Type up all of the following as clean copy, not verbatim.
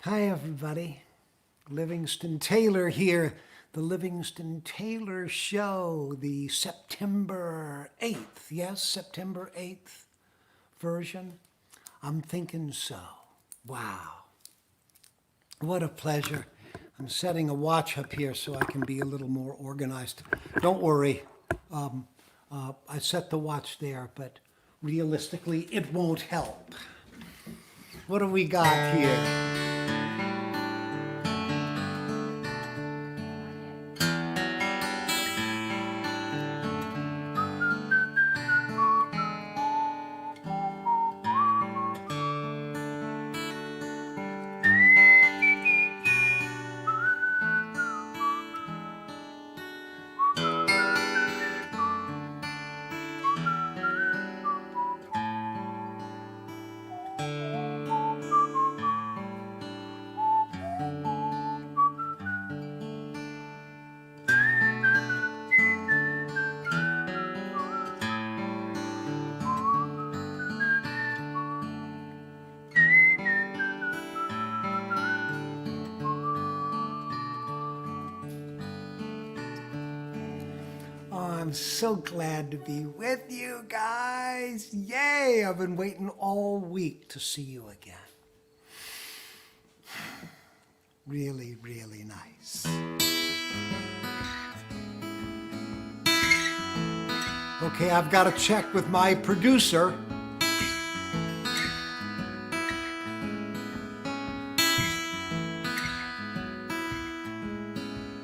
Hi, everybody. Livingston Taylor here. The Livingston Taylor Show, the September 8th, yes, September 8th version. I'm thinking so. Wow. What a pleasure. I'm setting a watch up here so I can be a little more organized. Don't worry. I set the watch there, but realistically, it won't help. What do we got here? I'm so glad to be with you guys. Yay! I've been waiting all week to see you again. Really, really nice. Okay, I've got to check with my producer.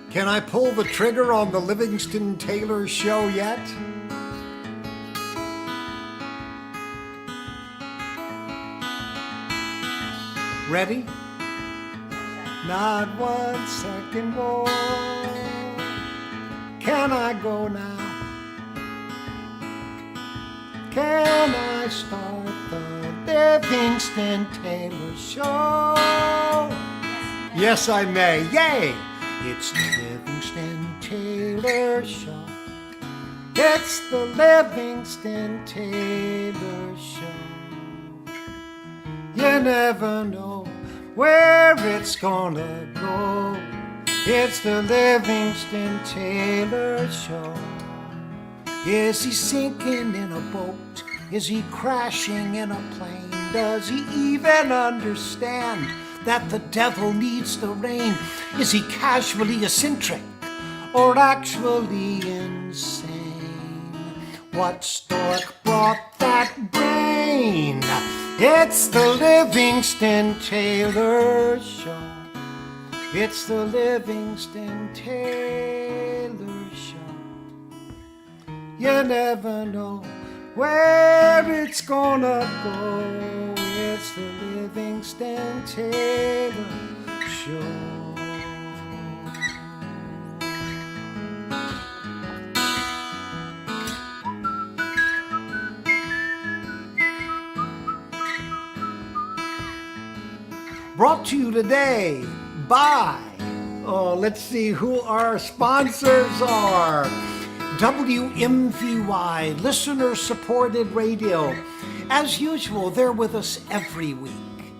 Can I pull the trigger on the Livingston Taylor Show yet? Ready? Not 1 second more. Can I go now? Can I start the Livingston Taylor Show? Yes, I may. Yay! It's the Livingston Taylor Show. It's the Livingston Taylor Show. You never know where it's gonna go. It's the Livingston Taylor Show. Is he sinking in a boat? Is he crashing in a plane? Does he even understand that the devil needs the rain? Is he casually eccentric or actually insane? What stork brought that brain? It's the Livingston Taylor Show. It's the Livingston Taylor Show. You never know where it's gonna go. It's the Livingston Taylor Show. Brought to you today by, let's see who our sponsors are. WMVY, listener-supported radio. As usual, they're with us every week,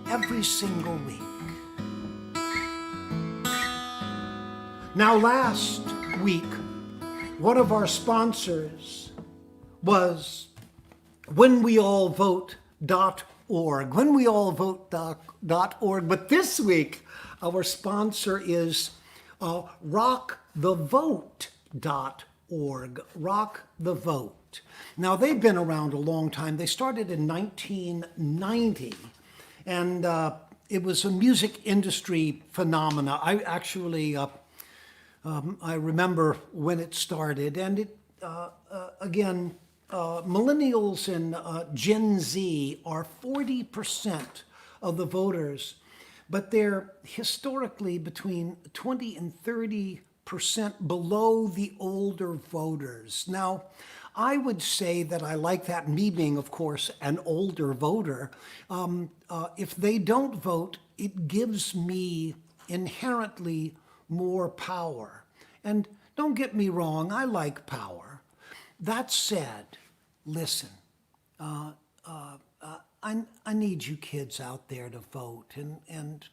every single week. Now, last week, one of our sponsors was whenweallvote.org, whenweallvote.org. But this week, our sponsor is rockthevote.org, Rock the Vote. Now, they've been around a long time. They started in 1990, and it was a music industry phenomena. I actually, I remember when it started, and it, again, millennials and Gen Z are 40% of the voters, but they're historically between 20 and 30% below the older voters. Now, I would say that I like that, me being, of course, an older voter. If they don't vote, it gives me inherently more power. And don't get me wrong, I like power. That said, listen, I need you kids out there to vote, and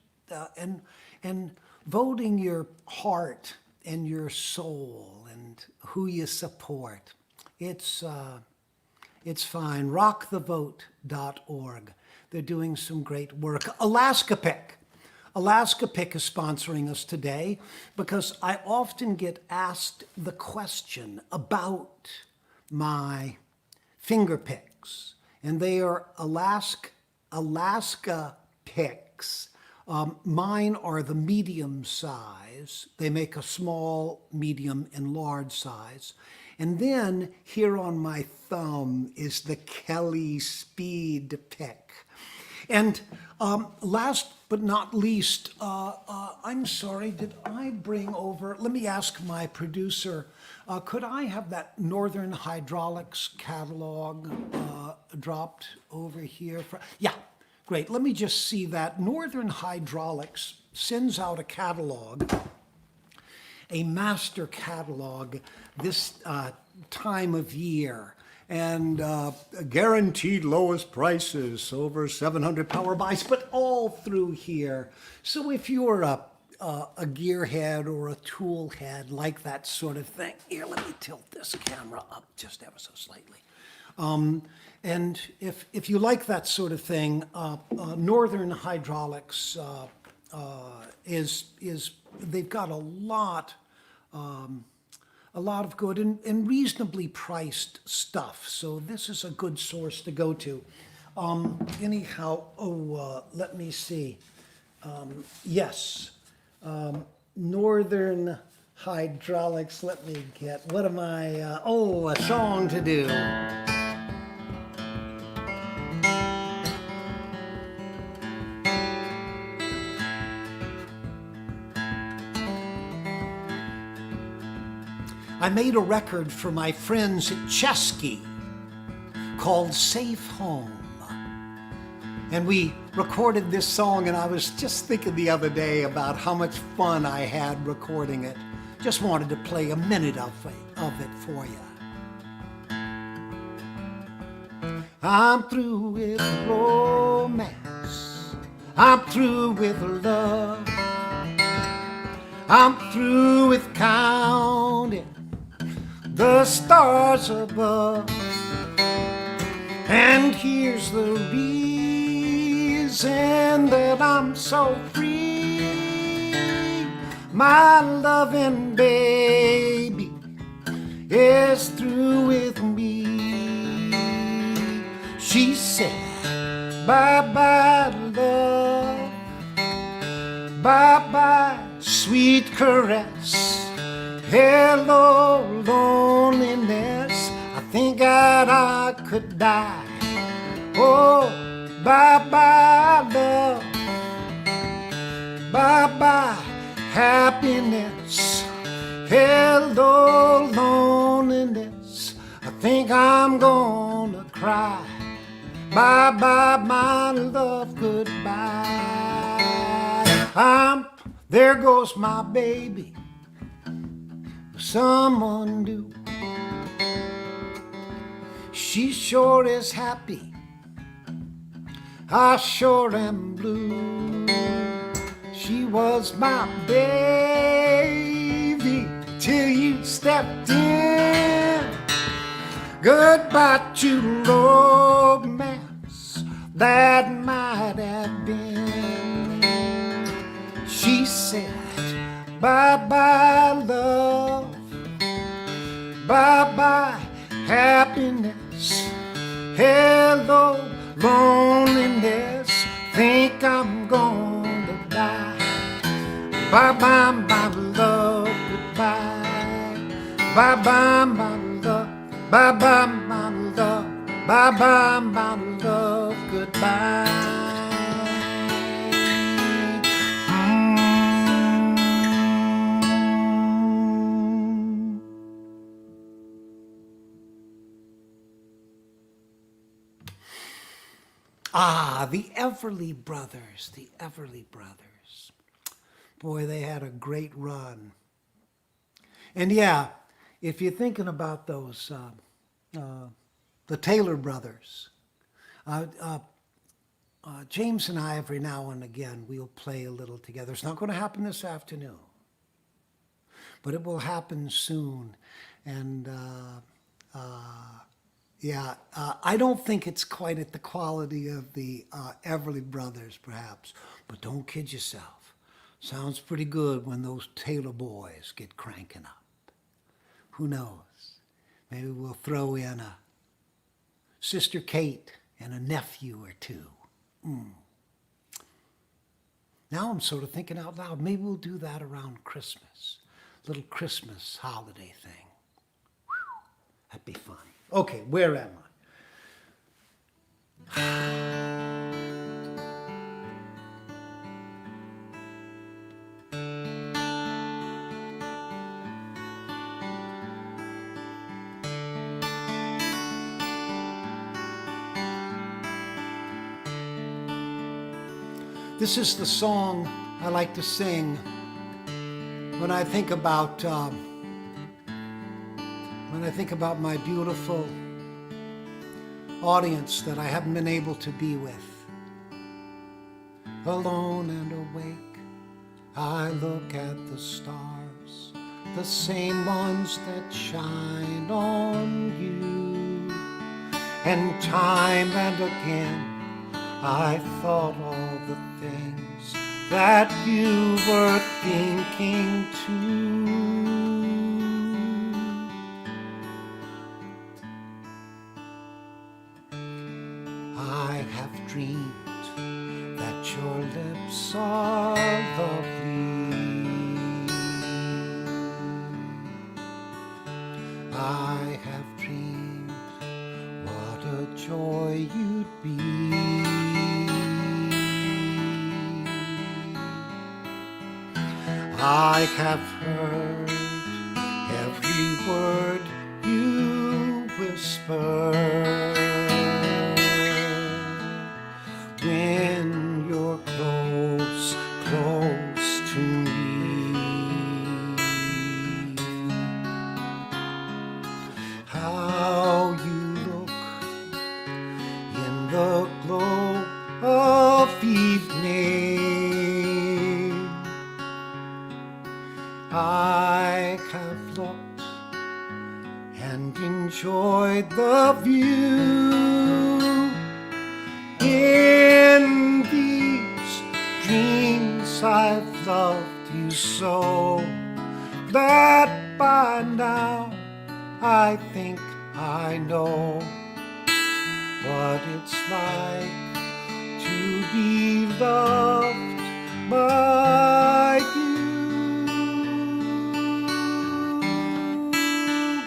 and voting your heart and your soul and who you support. It's fine. Rockthevote.org. They're doing some great work. Alaska Pick is sponsoring us today because I often get asked the question about my finger picks, and they are Alaska picks. Mine are the medium size. They make a small, medium, and large size. And then here on my thumb is the Kelly Speed pick. And last but not least, I'm sorry, did I bring over, let me ask my producer, could I have that Northern Hydraulics catalog dropped over here? Yeah, great. Let me just see that. Northern Hydraulics sends out a catalog, a master catalog this time of year, and guaranteed lowest prices, over 700 power buys, but all through here. So if you're a gearhead or a tool head, like that sort of thing, here, let me tilt this camera up just ever so slightly. And if you like that sort of thing, Northern Hydraulics they've got a lot of good and reasonably priced stuff. So this is a good source to go to. Anyhow, let me see. Yes, Northern Hydraulics. Let me get, what am I, a song to do. I made a record for my friends at Chesky called Safe Home. And we recorded this song, and I was just thinking the other day about how much fun I had recording it. Just wanted to play a minute of it for you. I'm through with romance. I'm through with love. I'm through with counting the stars above. And here's the reason that I'm so free. My loving baby is through with me. She said, bye-bye love, bye-bye sweet caress. Hello, loneliness. I think that I could die. Oh, bye-bye, love. Bye-bye, happiness. Hello, loneliness. I think I'm gonna cry. Bye-bye, my love, goodbye. There goes my baby. Someone new. She sure is happy. I sure am blue. She was my baby till you stepped in. Goodbye to romance that might have been. She said, bye-bye love, bye-bye happiness. Hello, loneliness. Think I'm gonna die. Bye-bye, my love, goodbye. Bye-bye, my love. Bye-bye, my love. Bye-bye, my love, goodbye. The Everly Brothers, the Everly Brothers. Boy, they had a great run. And yeah, if you're thinking about those, the Taylor brothers, James and I, every now and again, we'll play a little together. It's not going to happen this afternoon, but it will happen soon. And I don't think it's quite at the quality of the Everly Brothers, perhaps, but don't kid yourself. Sounds pretty good when those Taylor boys get cranking up. Who knows? Maybe we'll throw in a Sister Kate and a nephew or two. Now I'm sort of thinking out loud, maybe we'll do that around Christmas. Little Christmas holiday thing. Whew, that'd be fun. Okay, where am I? This is the song I like to sing when I think about my beautiful audience that I haven't been able to be with. Alone and awake, I look at the stars, the same ones that shine on you. And time and again, I thought all the things that you were thinking too. I have dreamed that your lips are lovely. I have dreamed what a joy you'd be. I have heard every word you whisper when you're close, close to me. How you look in the glow of evening. I have looked and enjoyed the view. In these dreams I've loved you so that by now I think I know what it's like to be loved by you.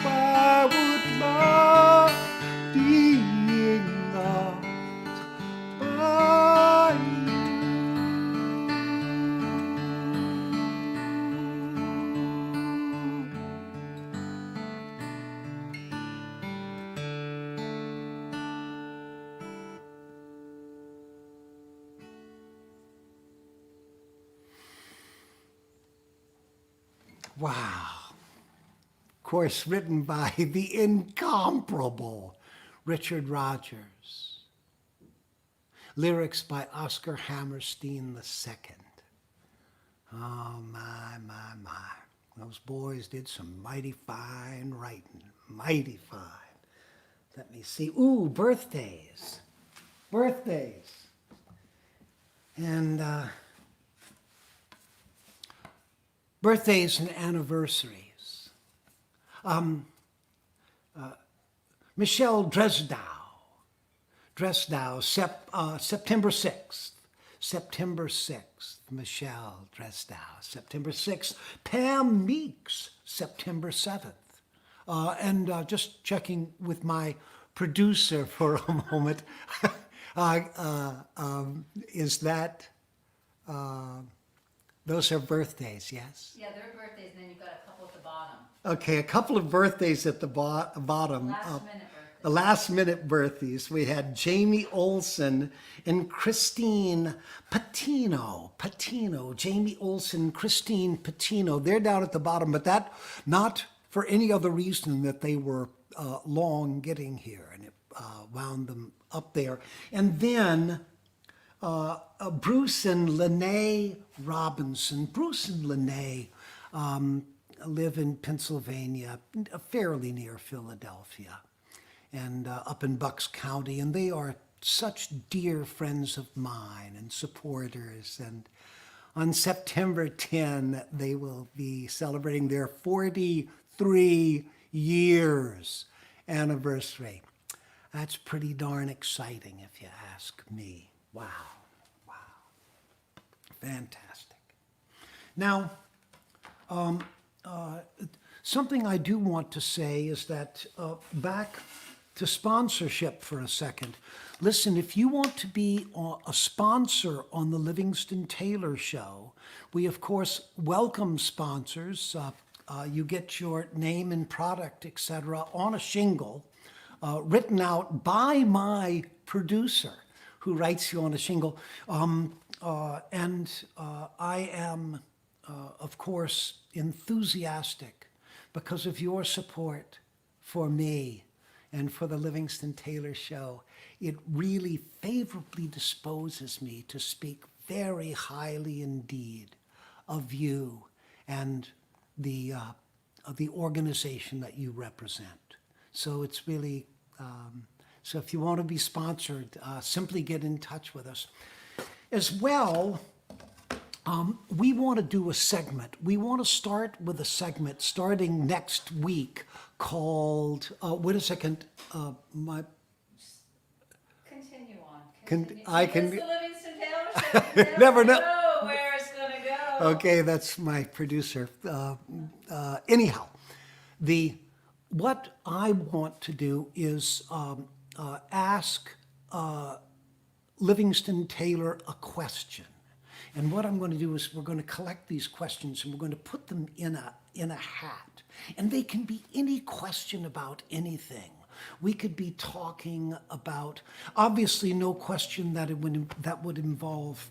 I would love being loved by you. Wow. Of course, written by the incomparable Richard Rodgers. Lyrics by Oscar Hammerstein II. Oh, my. Those boys did some mighty fine writing. Mighty fine. Let me see. Ooh, birthdays. Birthdays. And birthdays and anniversaries. Michelle Dresdow, September 6th. September 6th, Michelle Dresdow, September 6th. Pam Meeks, September 7th. And just checking with my producer for a moment, is that, those are birthdays, yes? Yeah, they're birthdays, and then you've got a couple at the bottom. Okay, a couple of birthdays at the bottom. Last minute birthdays. We had Jamie Olson and Christine Patino. Jamie Olson, Christine Patino. They're down at the bottom, but that not for any other reason that they were long getting here, and it wound them up there. And then Bruce and Lene Robinson. Bruce and Lene live in Pennsylvania, fairly near Philadelphia, and up in Bucks County, and they are such dear friends of mine and supporters. And on September 10, they will be celebrating their 43 years anniversary. That's pretty darn exciting if you ask me. Wow, wow, fantastic. Now, something I do want to say is that back to sponsorship for a second. Listen, if you want to be a sponsor on the Livingston Taylor Show, we of course welcome sponsors. You get your name and product, etc., on a shingle, written out by my producer, who writes you on a shingle. I am, of course, enthusiastic because of your support for me and for the Livingston Taylor Show. It really favorably disposes me to speak very highly indeed of you and the organization that you represent. So it's really, so if you want to be sponsored, simply get in touch with us. As well, we want to do a segment. We want to start with a segment starting next week called, wait a second, Continue on. I can- It's the Livingston Taylor Show. You Never know. where it's gonna go. Okay, that's my producer. Anyhow, what I want to do is ask Livingston Taylor a question. And what I'm going to do is we're going to collect these questions and we're going to put them in a hat. And they can be any question about anything. We could be talking about, obviously, no question that would involve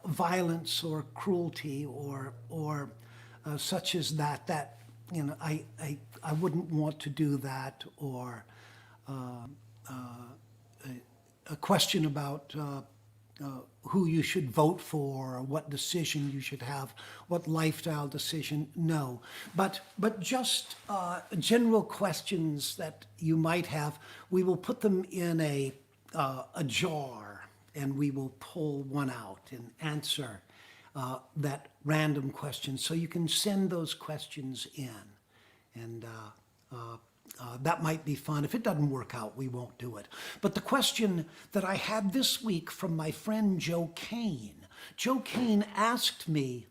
violence or cruelty or such as that. That, you know, I wouldn't want to do that, or a question about who you should vote for, or what decision you should have, what lifestyle decision. No, but just general questions that you might have. We will put them in a jar, and we will pull one out and answer that random question. So you can send those questions in, and that might be fun. If it doesn't work out, we won't do it. But the question that I had this week from my friend Joe Kane. Joe Kane asked me,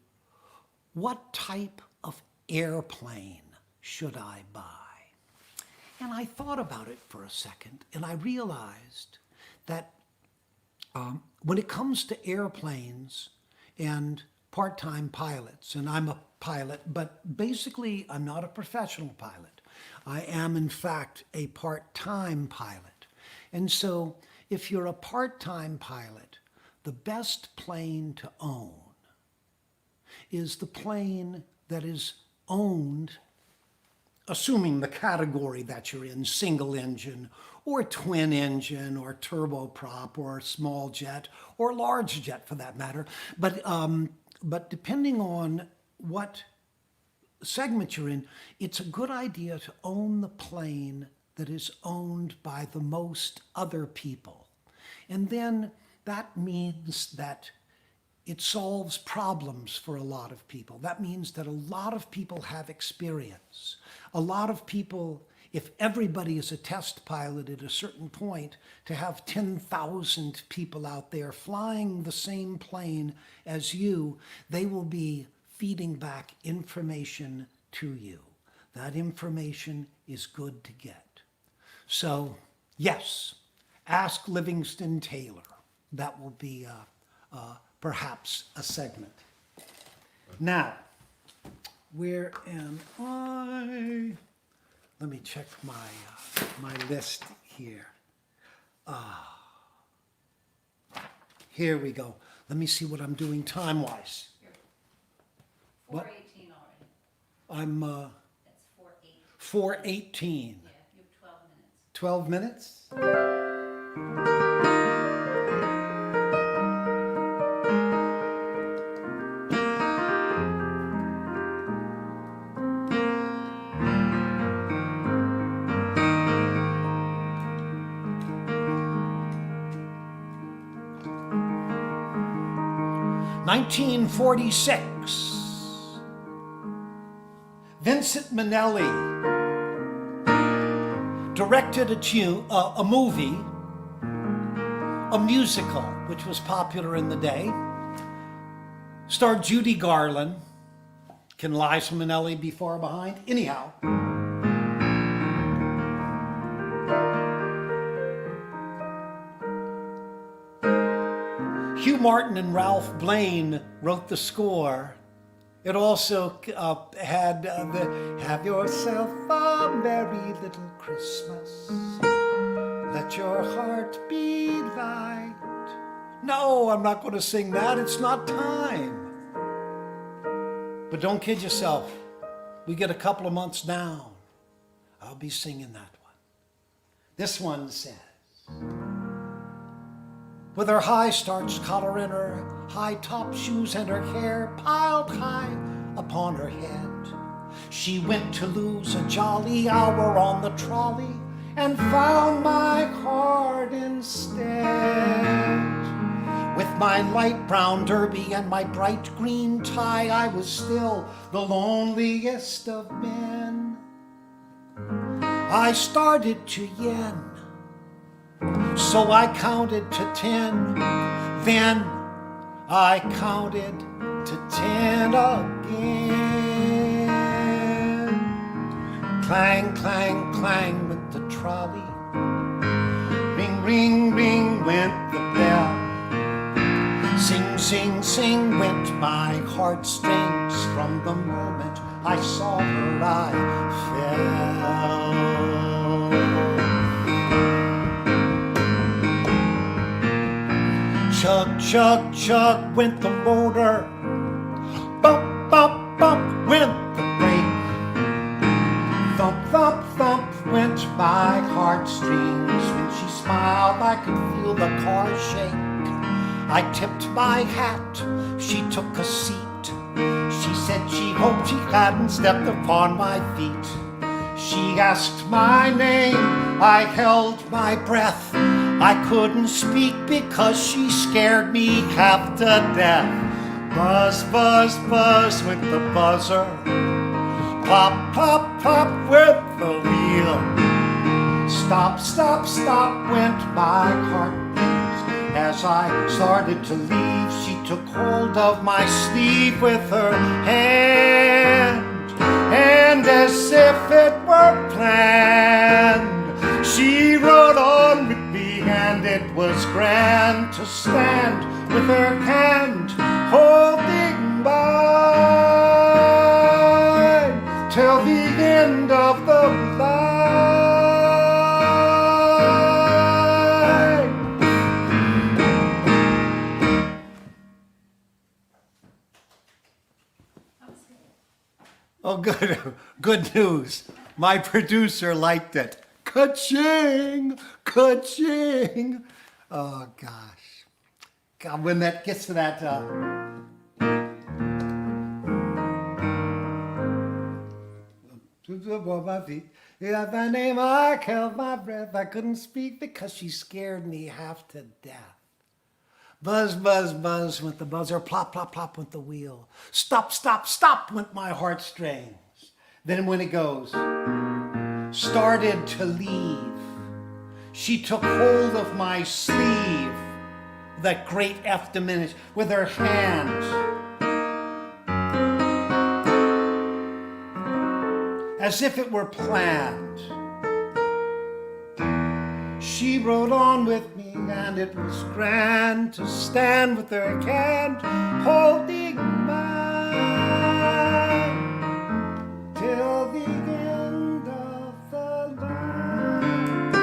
what type of airplane should I buy? And I thought about it for a second, and I realized that when it comes to airplanes and part-time pilots, and I'm a pilot, but basically I'm not a professional pilot. I am, in fact, a part-time pilot. And so if you're a part-time pilot, the best plane to own is the plane that is owned, assuming the category that you're in, single engine or twin engine or turboprop or small jet or large jet for that matter. But depending on what segment you're in, it's a good idea to own the plane that is owned by the most other people. And then that means that it solves problems for a lot of people. That means that a lot of people have experience. A lot of people, if everybody is a test pilot at a certain point, to have 10,000 people out there flying the same plane as you, they will be feeding back information to you. That information is good to get. So, yes, ask Livingston Taylor. That will be perhaps a segment. Now, where am I? Let me check my list here. Here we go. Let me see what I'm doing time-wise. You're What? 4:18 already. I'm It's 4:08. 4:18. Yeah, you have 12 minutes. 12 minutes? 1946. Vincent Minnelli directed a movie, a musical, which was popular in the day. Starred Judy Garland. Can Liza Minnelli be far behind? Anyhow. Hugh Martin and Ralph Blaine wrote the score. It also had the "Have yourself a merry little Christmas, let your heart be light." No, I'm not going to sing that. It's not time. But don't kid yourself. We get a couple of months down. I'll be singing that one. This one says, with her high starched collar and her high top shoes and her hair piled high upon her head, she went to lose a jolly hour on the trolley and found my card instead. With my light brown derby and my bright green tie, I was still the loneliest of men. I started to yen, so I counted to 10. Then I counted to 10 again. Clang, clang, clang went the trolley. Ring, ring, ring went the bell. Sing, sing, sing went my heartstrings. From the moment I saw her I fell. Chug, chug, chug went the motor. Bump, bump, bump went the brake. Thump, thump, thump went my heartstrings. When she smiled I could feel the car shake. I tipped my hat, she took a seat. She said she hoped she hadn't stepped upon my feet. She asked my name, I held my breath. I couldn't speak because she scared me half to death. Buzz, buzz, buzz went the buzzer. Plop, plop, plop went the wheel. Stop, stop, stop went my heartbeat. As I started to leave, she took hold of my sleeve with her hand. And as if it were planned, she rode on with me, and it was grand to stand with her hand holding mine till the end of the line. Oh, good news. My producer liked it. Ka-ching, ka-ching. Oh, gosh. God, when that gets to that, my feet. Yeah, my name, I held my breath. I couldn't speak because she scared me half to death. Buzz, buzz, buzz went the buzzer. Plop, plop, plop went the wheel. Stop, stop, stop went my heartstrings. Then when it goes, started to leave, she took hold of my sleeve, that great F diminished, with her hand. As if it were planned. She rode on with me, and it was grand to stand with her hand holding mine till the end of the line.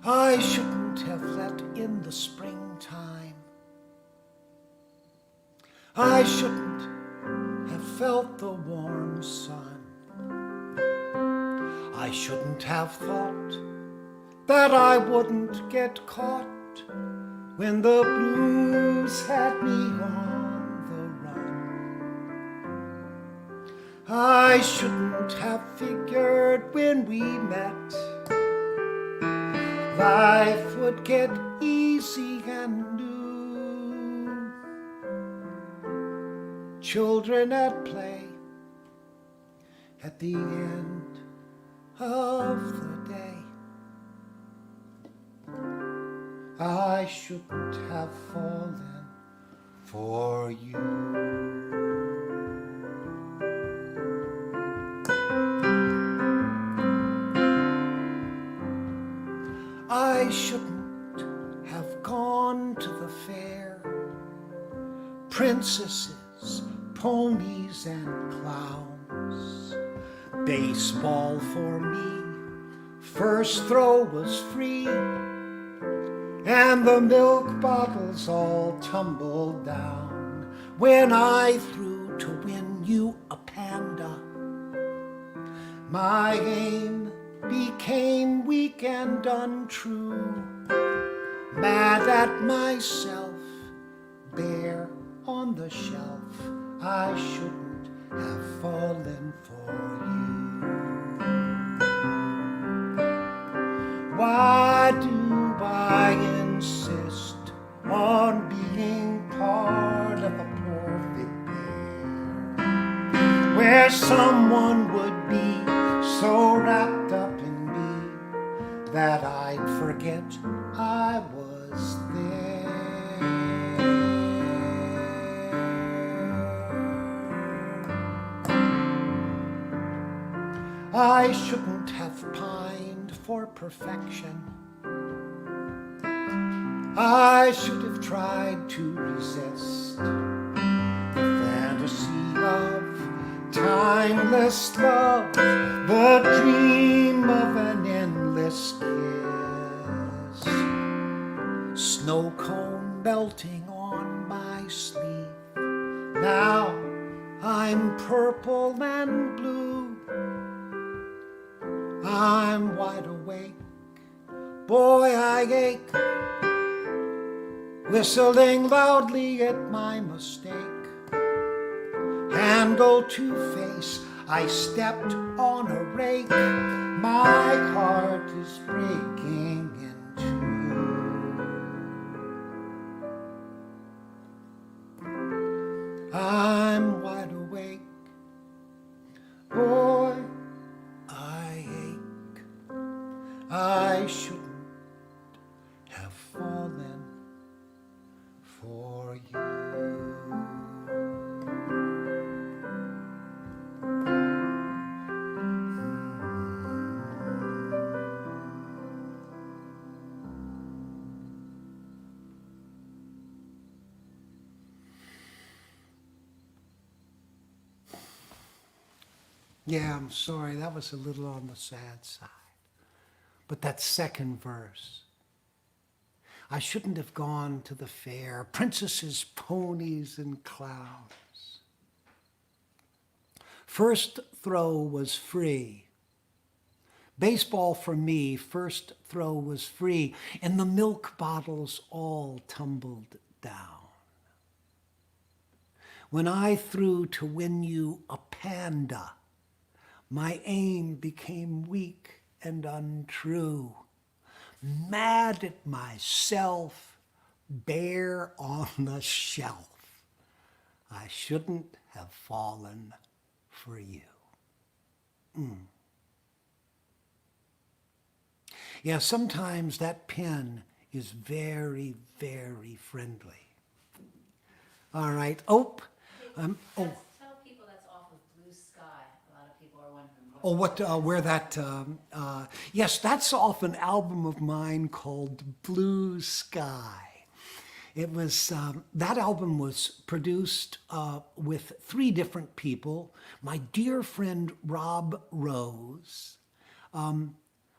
I shouldn't have let in the springtime. I shouldn't have felt the warm sun. I shouldn't have thought that I wouldn't get caught when the blues had me on the run. I shouldn't have figured when we met life would get easy and new. Children at play at the end of the day. I shouldn't have fallen for you. I shouldn't have gone to the fair. Princesses, ponies, and clowns. Baseball for me, first throw was free, and the milk bottles all tumbled down when I threw to win you a panda. My aim became weak and untrue, mad at myself, bare on the shelf. I shouldn't have fallen for you. Why do I insist on being part of a perfect pair, where someone would be so wrapped up in me that I'd forget I was there? I shouldn't have pined for perfection. I should have tried to resist the fantasy of timeless love, the dream of an endless kiss. Snow cone melting on my sleeve. Now I'm purple and blue. I'm wide awake, boy, I ache, whistling loudly at my mistake. Handle to face, I stepped on a rake. My heart is breaking in two. I'm wide awake, boy, I ache. I shouldn't have fallen for you. Yeah, I'm sorry, that was a little on the sad side. But that second verse, I shouldn't have gone to the fair, princesses, ponies, and clowns. First throw was free. Baseball for me, first throw was free, and the milk bottles all tumbled down. When I threw to win you a panda, my aim became weak and untrue. Mad at myself, bare on the shelf. I shouldn't have fallen for you. Yeah, sometimes that pen is very, very friendly. All right. Oh. Tell people that's off of Blue Sky. A lot of people are wondering. Oh, where that, yes, that's off an album of mine called Blue Sky. It was, that album was produced with 3 different people. My dear friend Rob Rose,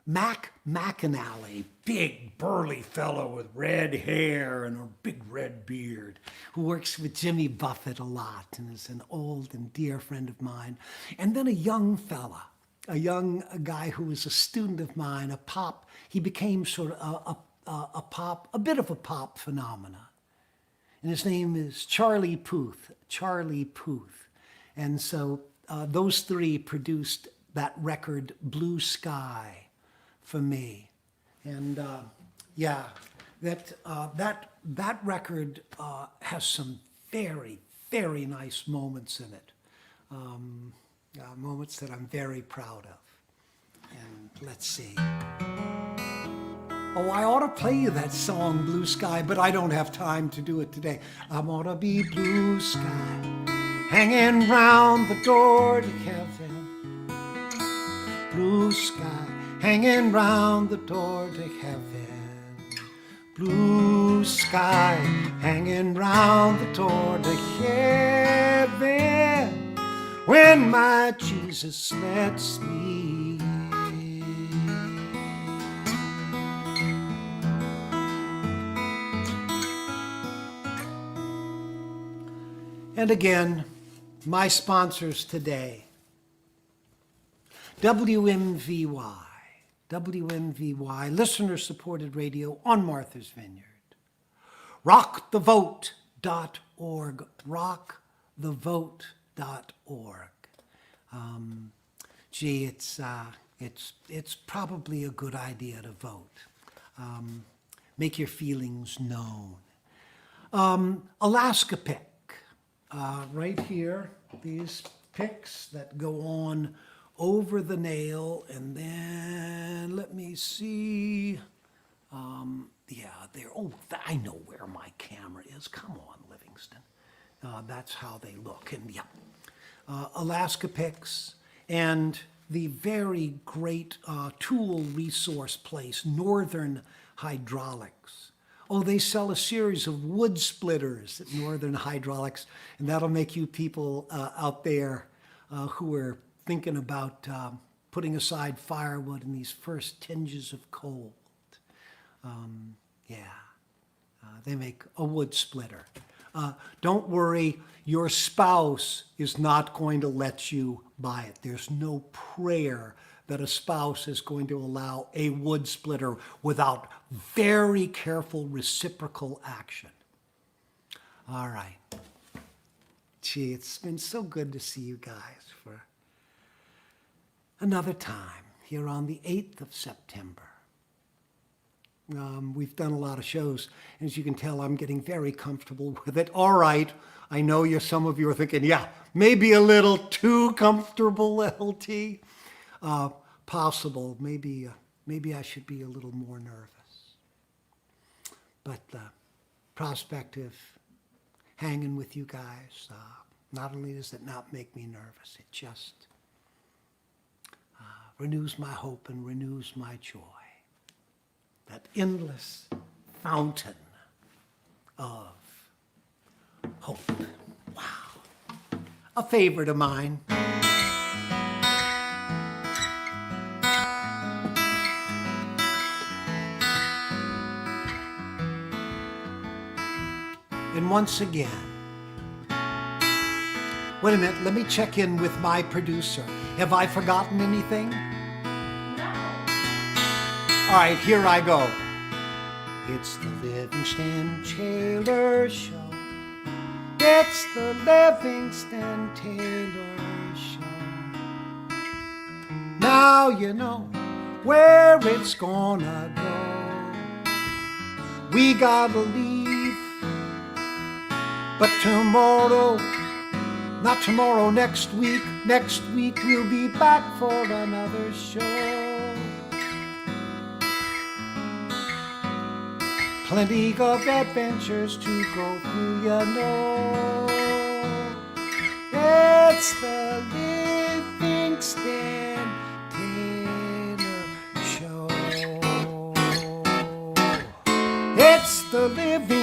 Mac McAnally, big burly fellow with red hair and a big red beard, who works with Jimmy Buffett a lot and is an old and dear friend of mine. And then a young fella, a young guy who was a student of mine, a pop. He became sort of a bit of a pop phenomenon. And his name is Charlie Puth, Charlie Puth. And so those three produced that record, Blue Sky, for me. And yeah, that record has some very, very nice moments in it. Moments that I'm very proud of. And let's see. Oh, I ought to play you that song, Blue Sky, but I don't have time to do it today. I want to be blue sky, hanging round the door to heaven. Blue sky, hanging round the door to heaven. Blue sky, hanging round the door to heaven. When my Jesus lets me. And again, my sponsors today, WMVY, listener-supported radio on Martha's Vineyard, rockthevote.org, rockthevote.org. Gee, it's probably a good idea to vote. Make your feelings known. Alaska Pick. Right here, these picks that go on over the nail, and then let me see. I know where my camera is. Come on, Livingston. That's how they look. And yeah, Alaska Picks and the very great tool resource place, Northern Hydraulics. Oh, they sell a series of wood splitters at Northern Hydraulics, and that'll make you people out there who are thinking about putting aside firewood in these first tinges of cold. They make a wood splitter. Don't worry, your spouse is not going to let you buy it. There's no prayer that a spouse is going to allow a wood splitter without very careful reciprocal action. All right. Gee, it's been so good to see you guys for another time here on the 8th of September. We've done a lot of shows. As you can tell, I'm getting very comfortable with it. All right. I know some of you are thinking, yeah, maybe a little too comfortable, LT. Possible. Maybe I should be a little more nervous. But prospect of hanging with you guys, not only does it not make me nervous, it just renews my hope and renews my joy. That endless fountain of hope. Wow. A favorite of mine. And once again, wait a minute, let me check in with my producer. Have I forgotten anything? No. All right, here I go. It's the Livingston Taylor Show. It's the Livingston Taylor Show. Now you know where it's gonna go. We gotta leave, but tomorrow, not tomorrow, next week we'll be back for another show. Plenty of adventures to go through, you know. It's the Livingston Taylor Show. It's the Livingston